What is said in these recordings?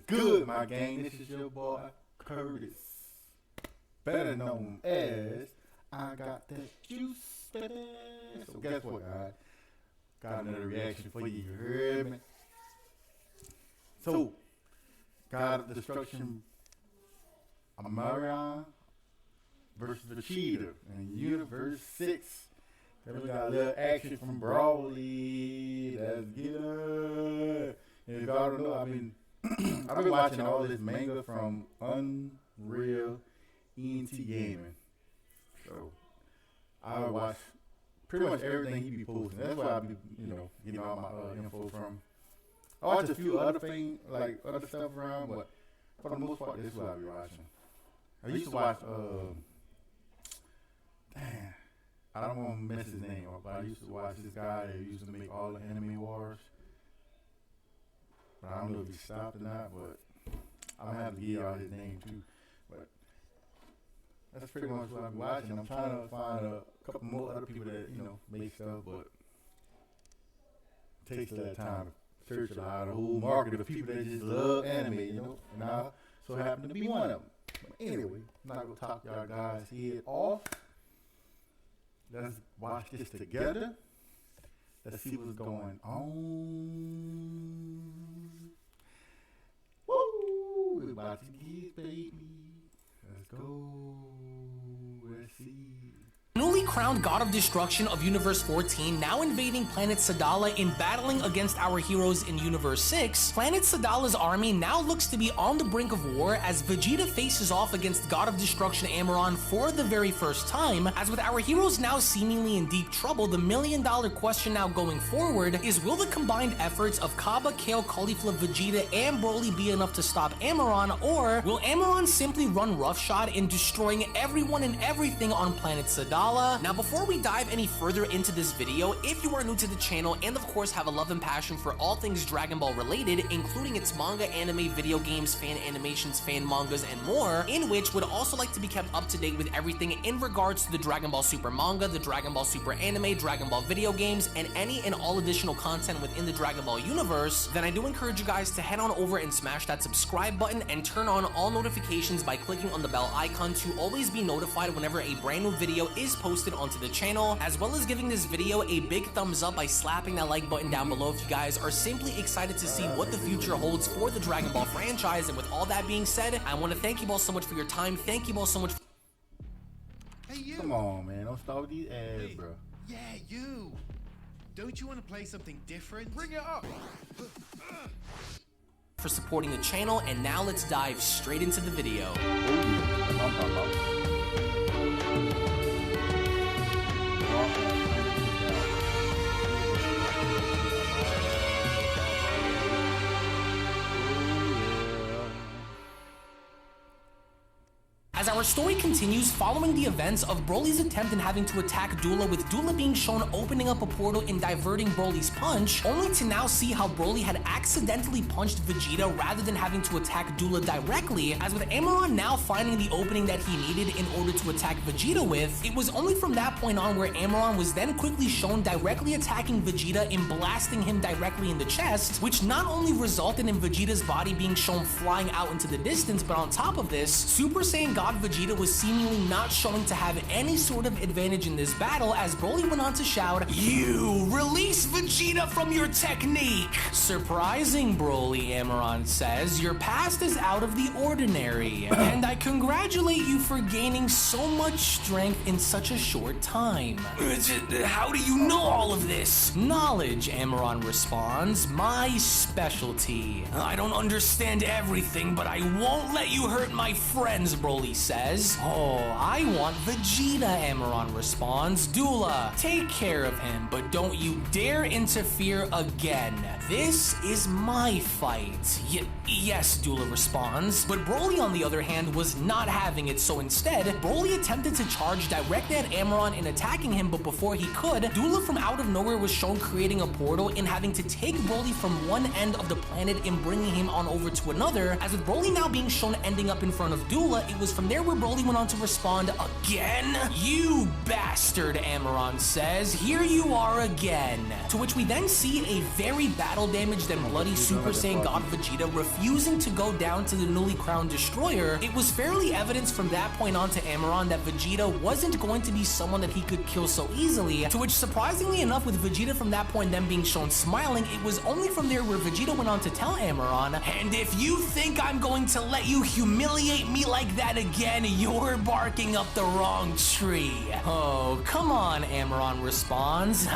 good, my gang? This is your boy, Curtis. Better known as I Got That Juice, baby. So guess what, guys? Got another reaction for you, you heard me? So, God of Destruction, Amaron versus Vegeta in Universe 6. Then we got a little action from Broly. Let's get it. If y'all don't know, I've been watching all this manga from Unreal ENT Gaming. So I watch pretty much everything he be posting. That's where I be, getting all my info from. I watch a few other things, like other stuff around, but for the most part, this is what I be watching. I used to watch, I don't want to mess his name up, but I used to watch this guy that used to make all the anime wars. But I don't know if he stopped or not, but I'm going to have to give y'all his name too. But that's pretty much what I'm watching. I'm trying to find a couple more other people that, make stuff, but it takes a little time to search a lot of the whole market of people that just love anime, and I so happen to be one of them. But anyway, I'm not going to talk y'all guys' head off. Let's watch this together. Let's see what's going on. Woo! We're about to get, baby. Let's go. Let's see. Newly crowned God of Destruction of Universe 14, now invading planet Sadala and battling against our heroes in Universe 6, planet Sadala's army now looks to be on the brink of war as Vegeta faces off against God of Destruction Amaron for the very first time. As with our heroes now seemingly in deep trouble, the million-dollar question now going forward is, will the combined efforts of Kaba, Kale, Caulifla, Vegeta, and Broly be enough to stop Amaron, or will Amaron simply run roughshod in destroying everyone and everything on planet Sadala? Now, before we dive any further into this video, if you are new to the channel and of course have a love and passion for all things Dragon Ball related, including its manga, anime, video games, fan animations, fan mangas, and more, in which would also like to be kept up to date with everything in regards to the Dragon Ball Super manga, the Dragon Ball Super anime, Dragon Ball video games, and any and all additional content within the Dragon Ball universe, then I do encourage you guys to head on over and smash that subscribe button and turn on all notifications by clicking on the bell icon to always be notified whenever a brand new video is posted onto the channel, as well as giving this video a big thumbs up by slapping that like button down below if you guys are simply excited to see what the future holds for the Dragon Ball franchise. And with all that being said, I want to thank you all so much for your time. Thank you all so much. Hey, you! Come on, man. Don't start with these ads, bro. Yeah, you! Don't you want to play something different? Bring it up! For supporting the channel, and now let's dive straight into the video. As our story continues, following the events of Broly's attempt in having to attack Dula, with Dula being shown opening up a portal and diverting Broly's punch, only to now see how Broly had accidentally punched Vegeta rather than having to attack Dula directly, as with Amaron now finding the opening that he needed in order to attack Vegeta with. It was only from that point on where Amaron was then quickly shown directly attacking Vegeta and blasting him directly in the chest, which not only resulted in Vegeta's body being shown flying out into the distance, but on top of this, Super Saiyan God Vegeta was seemingly not showing to have any sort of advantage in this battle, as Broly went on to shout, "You release Vegeta from your technique!" Surprising, Broly, Amaron says, "Your past is out of the ordinary, and I congratulate you for gaining so much strength in such a short time." "How do you know all of this?" "Knowledge," Amaron responds, "my specialty. I don't understand everything, but I won't let you hurt my friends," Broly says. "Oh, I want Vegeta," Amaron responds. "Dula, take care of him, but don't you dare interfere again. This is my fight." Yes, Dula responds. But Broly, on the other hand, was not having it, so instead, Broly attempted to charge directly at Amaron and attacking him, but before he could, Dula from out of nowhere was shown creating a portal and having to take Broly from one end of the planet and bringing him on over to another, as with Broly now being shown ending up in front of Dula, it was from there where Broly went on to respond, "Again? You bastard," Amaron says. "Here you are again." To which which we then see a very battle-damaged and bloody Super Saiyan God Vegeta refusing to go down to the newly crowned Destroyer. It was fairly evident from that point on to Amaron that Vegeta wasn't going to be someone that he could kill so easily, to which surprisingly enough, with Vegeta from that point then being shown smiling, it was only from there where Vegeta went on to tell Amaron, "And if you think I'm going to let you humiliate me like that again, you're barking up the wrong tree." "Oh, come on," Amaron responds.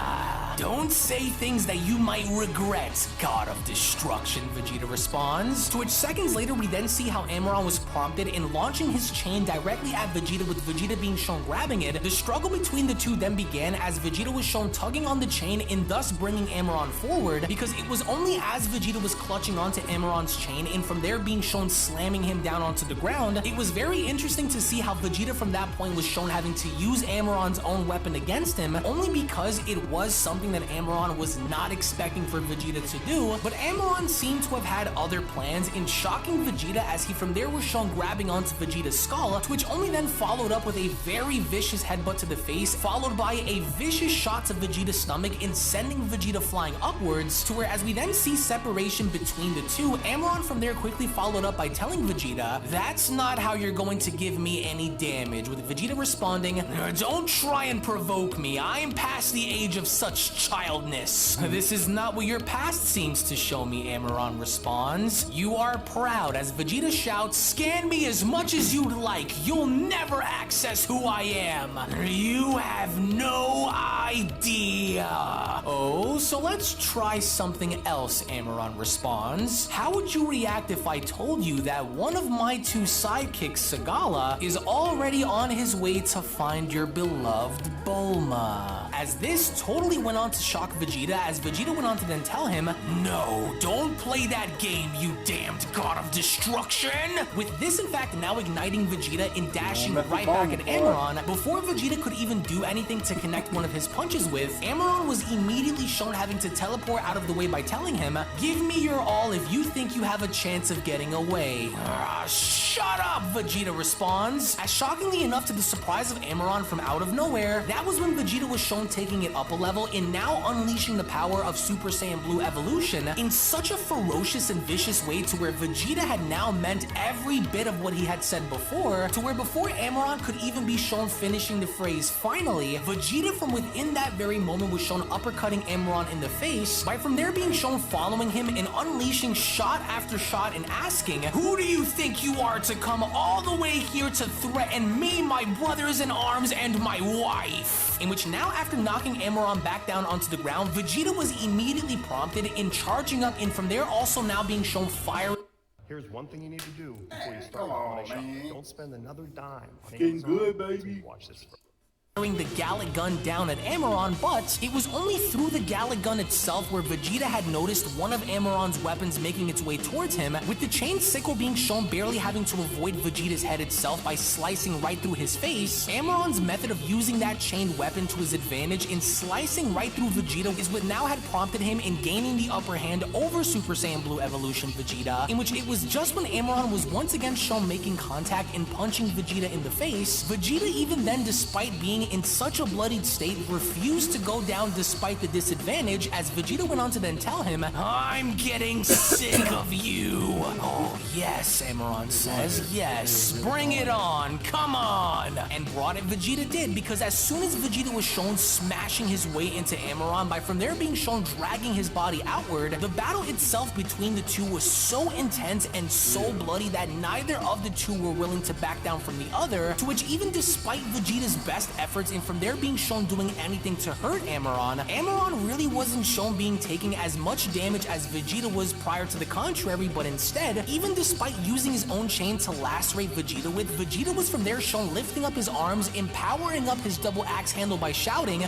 "Don't say things that you might regret, God of Destruction," Vegeta responds. To which seconds later, we then see how Amaron was prompted in launching his chain directly at Vegeta, with Vegeta being shown grabbing it. The struggle between the two then began as Vegeta was shown tugging on the chain and thus bringing Amaron forward, because it was only as Vegeta was clutching onto Amaron's chain and from there being shown slamming him down onto the ground, it was very interesting to see how Vegeta from that point was shown having to use Amaron's own weapon against him, only because it was something that Amaron was not expecting for Vegeta to do. But Amaron seemed to have had other plans in shocking Vegeta, as he from there was shown grabbing onto Vegeta's skull, to which only then followed up with a very vicious headbutt to the face, followed by a vicious shot to Vegeta's stomach and sending Vegeta flying upwards, to where as we then see separation between the two, Amaron from there quickly followed up by telling Vegeta, "That's not how you're going to give me any damage," with Vegeta responding, "Don't try and provoke me, I'm past the age of such childness." "This is not what your past seems to show me," Amaron responds. "You are proud," as Vegeta shouts, "Scan me as much as you'd like, you'll never access who I am. You have no idea." "Oh, so let's try something else," Amaron responds. "How would you react if I told you that one of my two sidekicks, Sagala, is already on his way to find your beloved Bulma?" As this totally went on to shock Vegeta, as Vegeta went on to then tell him, "No, don't play that game, you damned God of Destruction!" With this in fact now igniting Vegeta and dashing right back at Amaron. Before Vegeta could even do anything to connect one of his punches with, Amaron was immediately shown having to teleport out of the way by telling him, "Give me your all if you think you have a chance of getting away." "Shut up," Vegeta responds. As shockingly enough, to the surprise of Amaron from out of nowhere, that was when Vegeta was shown taking it up a level and now unleashing the power of Super Saiyan Blue evolution in such a ferocious and vicious way, to where Vegeta had now meant every bit of what he had said before, to where before Amaron could even be shown finishing the phrase "finally," Vegeta from within that very moment was shown uppercutting Amaron in the face, by from there being shown following him and unleashing shot after shot and asking, "Who do you think you are to come all the way here to threaten me, my brothers in arms, and my wife?" In which now, after knocking Amaron back down onto the ground, Vegeta was immediately prompted in charging up and from there also now being shown fire. Here's one thing you need to do before you start on a shot. Don't spend another dime on Getting good, Amazon. baby. Watch this. The Gallic gun down at Amaron, but it was only through the Gallic gun itself where Vegeta had noticed one of Amaron's weapons making its way towards him, with the chain sickle being shown barely having to avoid Vegeta's head itself by slicing right through his face. Amaron's method of using that chained weapon to his advantage in slicing right through Vegeta is what now had prompted him in gaining the upper hand over Super Saiyan Blue Evolution Vegeta, in which it was just when Amaron was once again shown making contact and punching Vegeta in the face, Vegeta even then, despite being in such a bloodied state, refused to go down despite the disadvantage, as Vegeta went on to then tell him, "I'm getting sick of you." "Oh yes," Amaron says, "yes, bring it on, come on." And brought it Vegeta did, because as soon as Vegeta was shown smashing his way into Amaron, by from there being shown dragging his body outward, the battle itself between the two was so intense and so bloody that neither of the two were willing to back down from the other, to which even despite Vegeta's best efforts and from there being shown doing anything to hurt Amaron, Amaron really wasn't shown being taking as much damage as Vegeta was prior to the contrary, but instead, even despite using his own chain to lacerate Vegeta with, Vegeta was from there shown lifting up his arms, empowering up his double axe handle by shouting,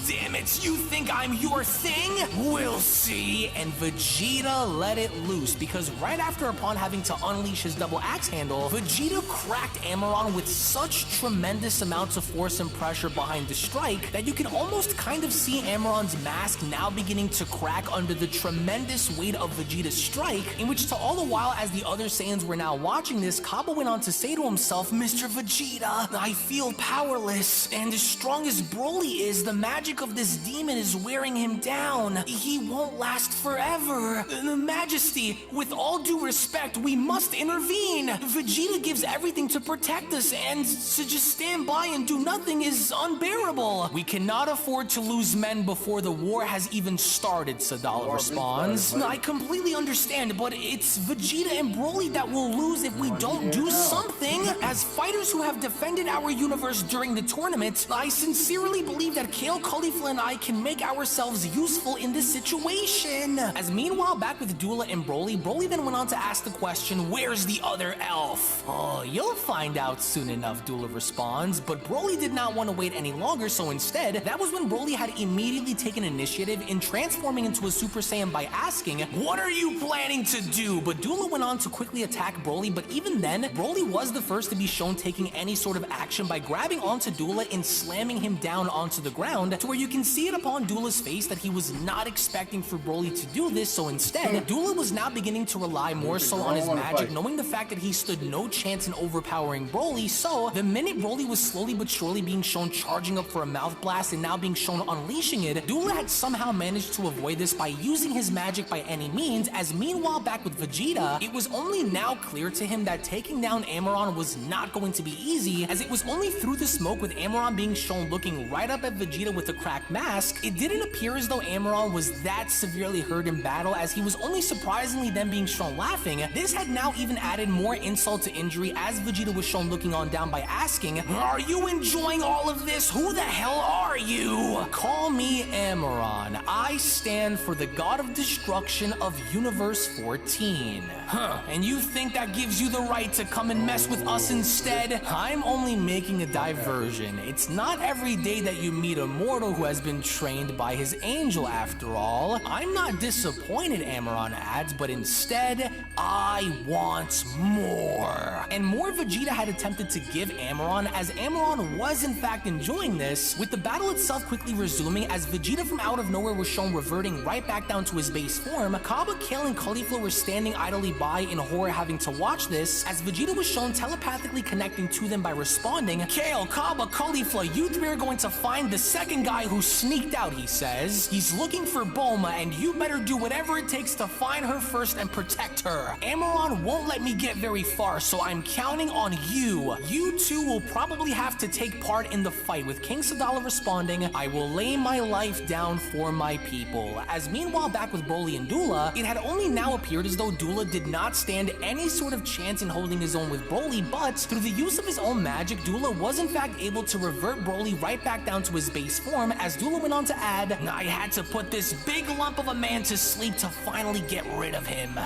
"Damn it, you think I'm your thing? We'll see." And Vegeta let it loose, because right after upon having to unleash his double axe handle, Vegeta cracked Amaron with such tremendous amounts of force and pressure behind the strike that you can almost kind of see Amaron's mask now beginning to crack under the tremendous weight of Vegeta's strike, in which to all the while as the other Saiyans were now watching this, Kaba went on to say to himself, "Mr. Vegeta, I feel powerless, and as strong as Broly is, the magic of this demon is wearing him down. He won't last forever. Majesty, with all due respect, we must intervene. Vegeta gives everything to protect us, and to just stand by and do nothing is unbearable. We cannot afford to lose men before the war has even started," Sadala responds. "I completely understand, but it's Vegeta and Broly that will lose if we don't do something. As fighters who have defended our universe during the tournament, I sincerely believe that Kale, Caulifla, and I can make ourselves useful in this situation." As meanwhile, back with Dula and Broly then went on to ask the question, "Where's the other elf?" "Oh, you'll find out soon enough," Dula responds, but Broly did not want to wait any longer, so instead, that was when Broly had immediately taken initiative in transforming into a Super Saiyan by asking, "What are you planning to do?" But Dula went on to quickly attack Broly, but even then, Broly was the first to be shown taking any sort of action by grabbing onto Dula and slamming him down onto the ground, to where you can see it upon Dula's face that he was not expecting for Broly to do this, so instead, Dula was now beginning to rely more so on his magic, knowing the fact that he stood no chance in overpowering Broly, so the minute Broly was slowly but surely being shown charging up for a mouth blast and now being shown unleashing it, Dula had somehow managed to avoid this by using his magic by any means, as meanwhile back with Vegeta, it was only now clear to him that taking down Amaron was not going to be easy, as it was only through the smoke with Amaron being shown looking right up at Vegeta with a cracked mask, it didn't appear as though Amaron was that severely hurt in battle, as he was only surprisingly then being shown laughing. This had now even added more insult to injury, as Vegeta was shown looking on down by asking, "Are you enjoying all of this? Who the hell are you?" "Call me Amaron. I stand for the God of Destruction of Universe 14. Huh, and you think that gives you the right to come and mess with us instead? I'm only making a diversion. It's not every day that you meet a mortal who has been trained by his angel after all. I'm not disappointed," Amaron adds, "but instead, I want more." And more Vegeta had attempted to give Amaron, as Amaron was in fact enjoying this, with the battle itself quickly resuming as Vegeta from out of nowhere was shown reverting right back down to his base form. Kaba, Kale, and Caulifla were standing idly by in horror having to watch this, as Vegeta was shown telepathically connecting to them by responding, "Kale, Kaba, Caulifla, you three are going to find the second guy who sneaked out," he says. "He's looking for Bulma, and you better do whatever it takes to find her first and protect her. Amaron won't let me get very far, so I'm counting on you. You two will probably have to take part in the fight," with King Sadala responding, "I will lay my life down for my people." As meanwhile back with Broly and Dula, it had only now appeared as though Dula did not stand any sort of chance in holding his own with Broly, but through the use of his own magic, Dula was in fact able to revert Broly right back down to his base form, as Dula went on to add, "I had to put this big lump of a man to sleep to finally get rid of him.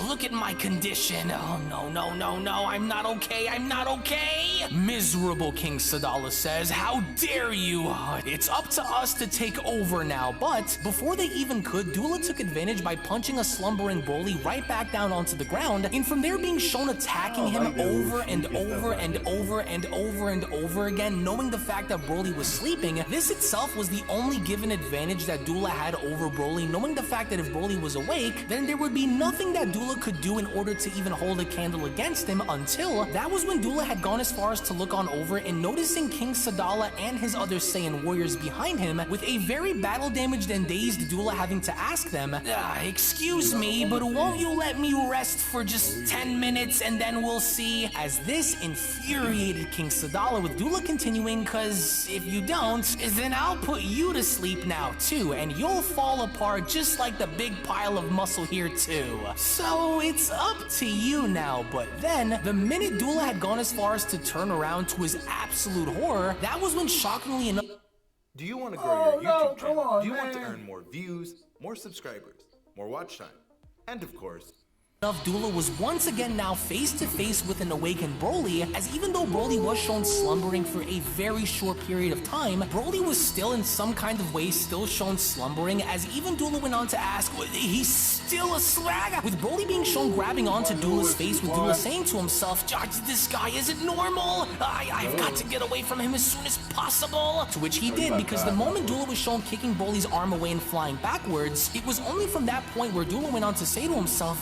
Look at my condition. Oh, no, I'm not okay, I'm not okay." "Miserable," King Sadala says. "How dare you? It's up to us to take over now." But before they even could, Dula took advantage by punching a slumbering Broly right back down onto the ground, and from there being shown attacking him over and over and over and over and over again, knowing the fact that Broly was sleeping. This itself was the only given advantage that Dula had over Broly, knowing the fact that if Broly was awake, then there would be nothing that Dula could do in order to even hold a candle against him, until that was when Dula had gone as far as to look on over and noticing King Sadala and his other Saiyan warriors behind him, with a very battle-damaged and dazed Dula having to ask them, "Excuse me, but won't you let me rest for just 10 minutes and then we'll see?" As this infuriated King Sadala, with Dula continuing, "Cause if you don't, then I'll put you to sleep now too, and you'll fall apart just like the big pile of muscle here too. So it's up to you now." But then, the minute Dula had gone as far as to turn around, to his absolute horror, that was when shockingly enough... Do you want to grow your YouTube channel? on, Do you want to man. earn more views, more subscribers, more watch time, and of course, Dula was once again now face to face with an awakened Broly, as even though Broly was shown slumbering for a very short period of time, Broly was still in some kind of way still shown slumbering, as even Dula went on to ask, he's still a slag? With Broly being shown grabbing onto Dula's face, with Dula saying to himself, this guy isn't normal, I've got to get away from him as soon as possible. To which he did, because the moment Dula was shown kicking Broly's arm away and flying backwards, it was only from that point where Dula went on to say to himself,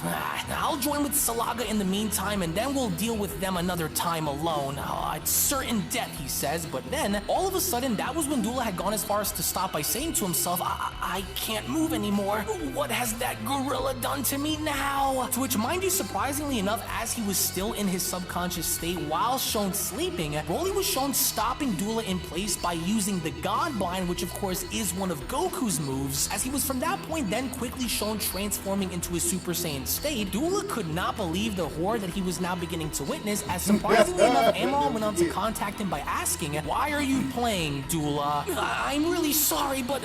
I'll join with Salaga in the meantime, and then we'll deal with them another time alone. It's certain death, he says, but then, all of a sudden, that was when Dula had gone as far as to stop by saying to himself, I can't move anymore. What has that gorilla done to me now? To which, mind you, surprisingly enough, as he was still in his subconscious state while shown sleeping, Broly was shown stopping Dula in place by using the God Blind, which of course is one of Goku's moves, as he was from that point then quickly shown transforming into his Super Saiyan state. Dula could not believe the horror that he was now beginning to witness, as surprisingly enough, Amaron went on to contact him by asking, why are you playing, Dula? I'm really sorry, but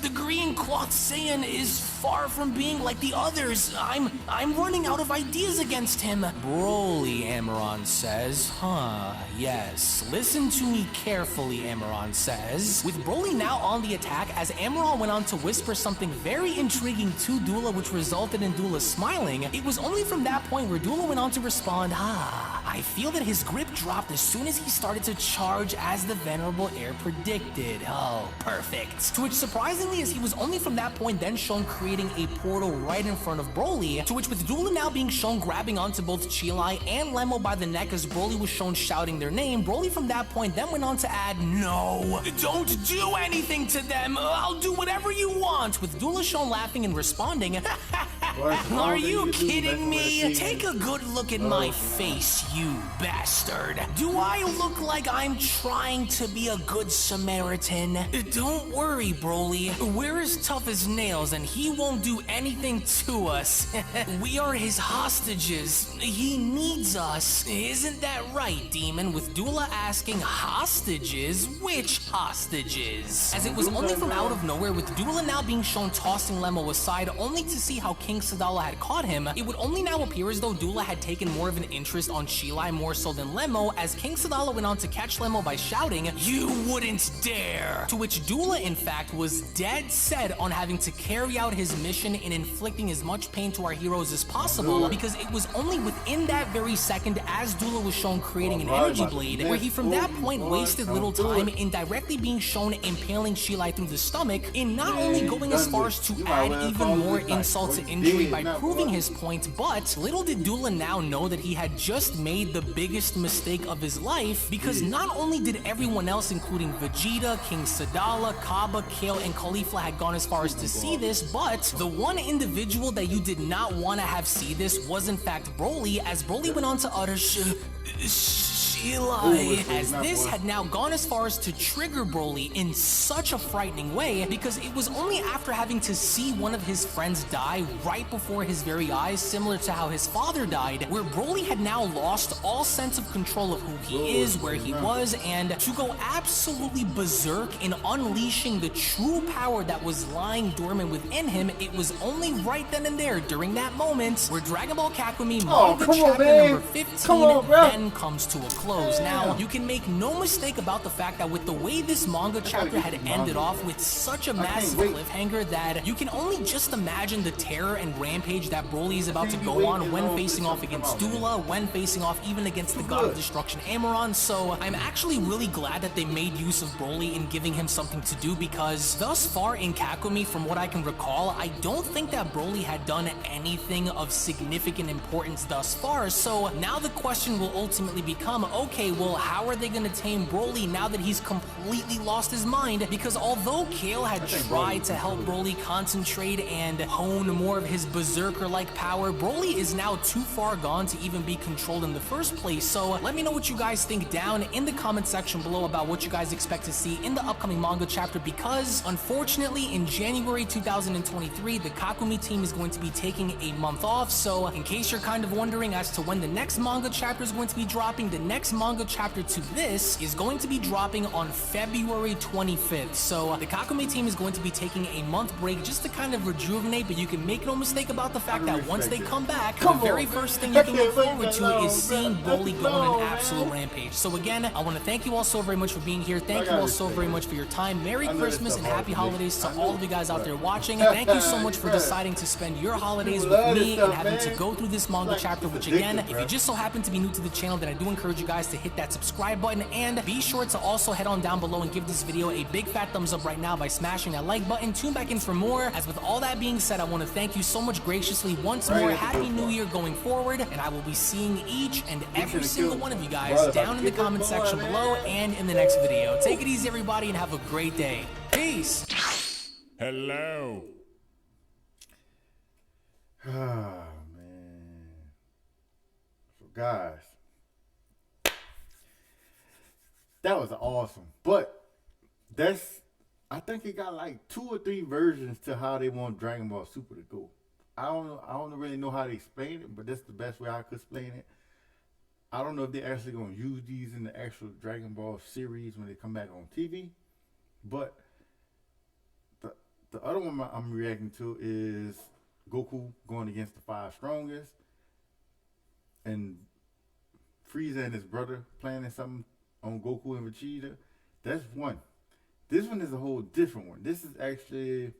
the green cloth Saiyan is far from being like the others. I'm running out of ideas against him. Broly, Amaron says. Yes. Listen to me carefully, Amaron says. With Broly now on the attack, as Amaron went on to whisper something very intriguing to Dula, which resulted in Dula smiling, it was only from that point where Dula went on to respond, I feel that his grip dropped as soon as he started to charge as the Venerable Heir predicted. Oh, perfect. To which surprisingly, as he was only from that point then shown creating a portal right in front of Broly, to which with Dula now being shown grabbing onto both Chilai and Lemmo by the neck as Broly was shown shouting their name, Broly from that point then went on to add, no, don't do anything to them, I'll do whatever you want, with Dula shown laughing and responding, are you kidding me? Take a good look at my face, you bastard. Do I look like I'm trying to be a good Samaritan? Don't worry, Broly. We're as tough as nails and he won't do anything to us. We are his hostages. He needs us. Isn't that right, Demon? With Dula asking, hostages? Which hostages? As it was only from out of nowhere, with Dula now being shown tossing Lemmo aside only to see how King Sadala had caught him, it would only now appear as though Dula had taken more of an interest on Chilai more so than Lemmo, as King Sadala went on to catch Lemmo by shouting, you wouldn't dare! To which Dula, in fact, was dead set on having to carry out his mission in inflicting as much pain to our heroes as possible, because it was only within that very second, as Dula was shown creating an energy blade, where he from that point wasted little time in directly being shown impaling Chilai through the stomach, in not only going as far as to add even more insult to injury by proving his point, but little did Dula now know that he had just made the biggest mistake of his life, because not only did everyone else, including Vegeta, King Sadala, Kaba, Kale, and Caulifla had gone as far as to see this, but the one individual that you did not want to have see this was in fact Broly, as Broly went on to utter Chilai, as this had now gone as far as to trigger Broly in such a frightening way, because it was only after having to see one of his friends die right before his very eyes, similar to how his father died, where Broly had now lost all sense of control of who he is, where he was, and to go absolutely berserk in unleashing the true power that was lying dormant within him. It was only right then and there, during that moment, where Dragon Ball Kakumi manga chapter number 15 then comes to a close. Now, you can make no mistake about the fact that with the way this manga chapter had ended off with such a massive cliffhanger that you can only just imagine the terror and rampage that Broly is about to go on when facing off against Dula, when facing off even against the God of Destruction Amaron. So I'm actually really glad that they made use of Broly in giving him something to do, because thus far in Kakumi, from what I can recall, I don't think that Broly had done anything of significant importance thus far. So now the question will ultimately become, okay, well, how are they going to tame Broly now that he's completely lost his mind? Because although Kale had tried to help Broly concentrate and hone more of his berserker-like power, Broly is now too far gone to even be controlled in the first place. So let me know what you guys think down in the comment section below about what you guys expect to see in the upcoming manga chapter, because unfortunately in January 2023, the Kakumi team is going to be taking a month off. So in case you're kind of wondering as to when the next manga chapter is going to be dropping, the next next manga chapter to this is going to be dropping on February 25th. So the Kakume team is going to be taking a month break just to kind of rejuvenate, but you can make no mistake about the fact that once they come back, the very first thing you can look forward to is seeing Broly go on an absolute rampage. So again, I want to thank you all so very much for being here. Thank you all so very much for your time. Merry Christmas and happy holidays to all of you guys out there watching. Thank you so much for deciding to spend your holidays with me and having to go through this manga chapter, which again, if you just so happen to be new to the channel, then I do encourage you guys to hit that subscribe button, and be sure to also head on down below and give this video a big fat thumbs up right now by smashing that like button. Tune back in for more. As with all that being said, I want to thank you so much graciously once more. Happy New Year going forward, and I will be seeing each and every single one of you guys down in the comment section below and in the next video. Take it easy, everybody, and have a great day. Peace. Hello. Oh, man. So, guys, that was awesome. But I think it got like 2 or 3 versions to how they want Dragon Ball Super to go. I don't really know how to explain it, but that's the best way I could explain it. I don't know if they're actually going to use these in the actual Dragon Ball series when they come back on TV. But the other one I'm reacting to is Goku going against the 5 strongest, and Frieza and his brother planning something on Goku and Vegeta. That's one. This one is a whole different one. This is actually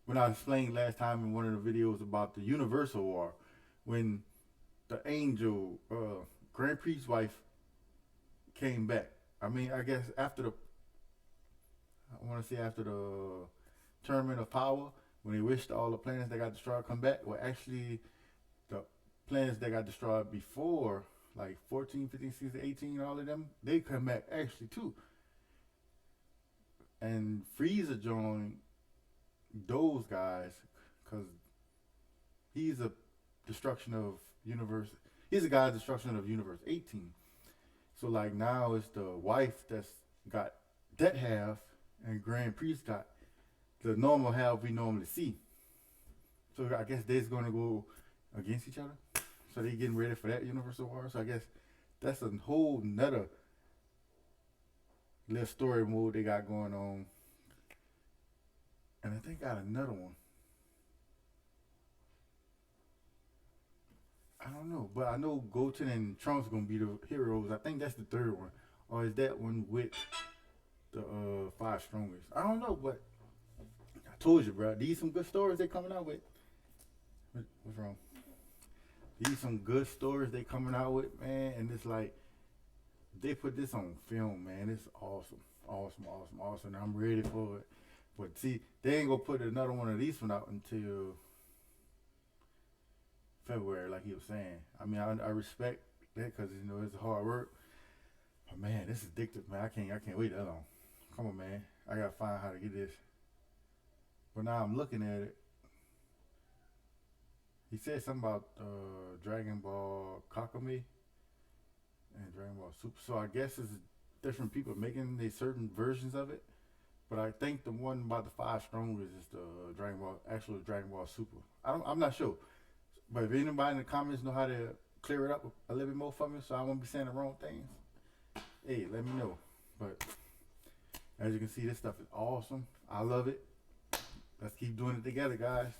when I explained last time in one of the videos about the Universal War, when the angel, Grand Priest's wife, came back. I mean, I guess after the Tournament of Power, when they wished all the planets that got destroyed come back. Well, actually, the planets that got destroyed before, like 14, 15, 16, 18, all of them, they come back actually too. And Frieza joined those guys because he's a destruction of universe. He's a guy's destruction of universe 18. So like now it's the wife that's got that half, and Grand Priest got the normal half we normally see. So I guess they're going to go against each other. So they getting ready for that Universal War. So I guess that's a whole nother little story mode they got going on. And I think I got another one. I don't know, but I know Goten and Trunks gonna be the heroes. I think that's the 3rd one. Or is that one with the 5 strongest? I don't know, but I told you, bro. These some good stories they coming out with. What's wrong? These some good stories they coming out with, man. And it's like, they put this on film, man. It's awesome. Awesome, awesome, awesome. I'm ready for it. But see, they ain't gonna put another one of these one out until February, like he was saying. I mean, I respect that because, you know, it's hard work. But man, this is addictive, man. I can't wait that long. Come on, man. I gotta find how to get this. But now I'm looking at it. He said something about Dragon Ball Kakume and Dragon Ball Super. So I guess it's different people making these certain versions of it. But I think the one about the 5 strongest is the actual Dragon Ball Super. I'm not sure. But if anybody in the comments know how to clear it up a little bit more for me, so I won't be saying the wrong things, hey, let me know. But as you can see, this stuff is awesome. I love it. Let's keep doing it together, guys.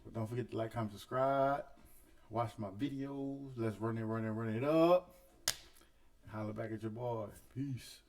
But don't forget to like, comment, subscribe. Watch my videos. Let's run it up. Holler back at your boy. Peace.